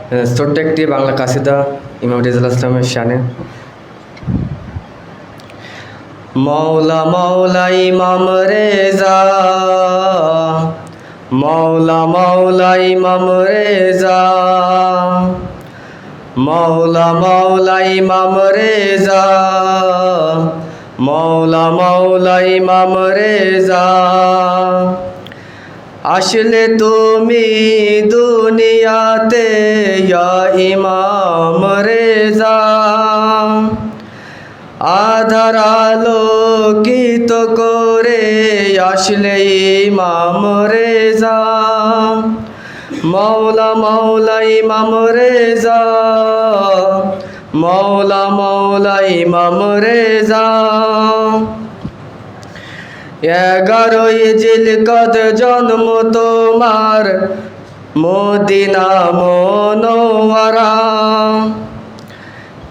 ছোট্ট একটি বাংলা কাসিদা ইমাম রেজাউল ইসলামের শানে। মৌলা মৌলা ইমাম রেজা, মৌলা মৌলা ইমাম রেজা, মৌলা মৌলা ইমাম রেজা, মৌলা মৌলা ইমাম রেজা। আসলে তুমি দুনিয়াতে ইয়া ইমাম রেজা, আধার আলোকিত করে আসলে ইমাম রেজা। মৌলা মৌলা ইমাম রেজা, মৌলা মৌলা ইমাম রেজা। 11ই জিলকদ জন্ম তোমার মদিনা মনোয়ারা,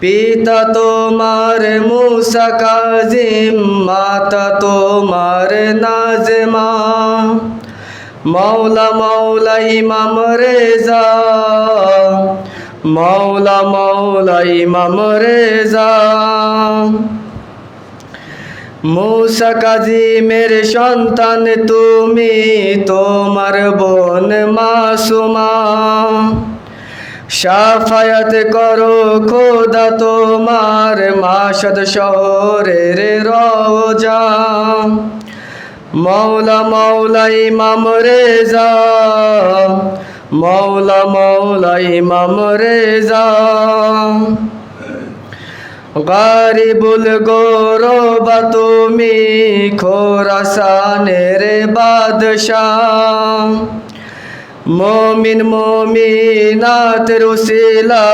পিতা তোমার মুসা কাজিম, মাতা তোমার নাজমা। মৌলা মৌলা ইমাম রেজা, মৌলা মৌলা ইমাম রেজা। মুসা কাজিমের সন্তান তুমি, তোমার বোন মাসুমা। শাফায়াত করো খোদা তোমার মাশহাদ শহরের রওজা। মৌলা মৌলা ইমাম রেজা, মৌলা মৌলা ইমাম রেজা। গারিবুল গৌরবা তুমি, খোরাসানের বাদশাহ। মুমিন মুমিনাতের উসিলা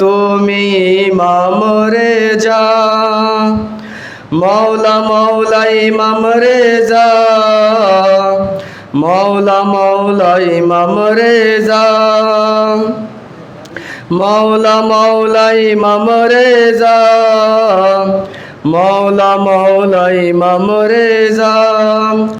তুমি ইমাম রেজা। মৌলা মৌলা ইমাম রেজা, মৌলা মৌলা ইমাম রেজা। মৌলা মৌলা ইমাম রেজা, মৌলা মৌলা ইমাম রেজা।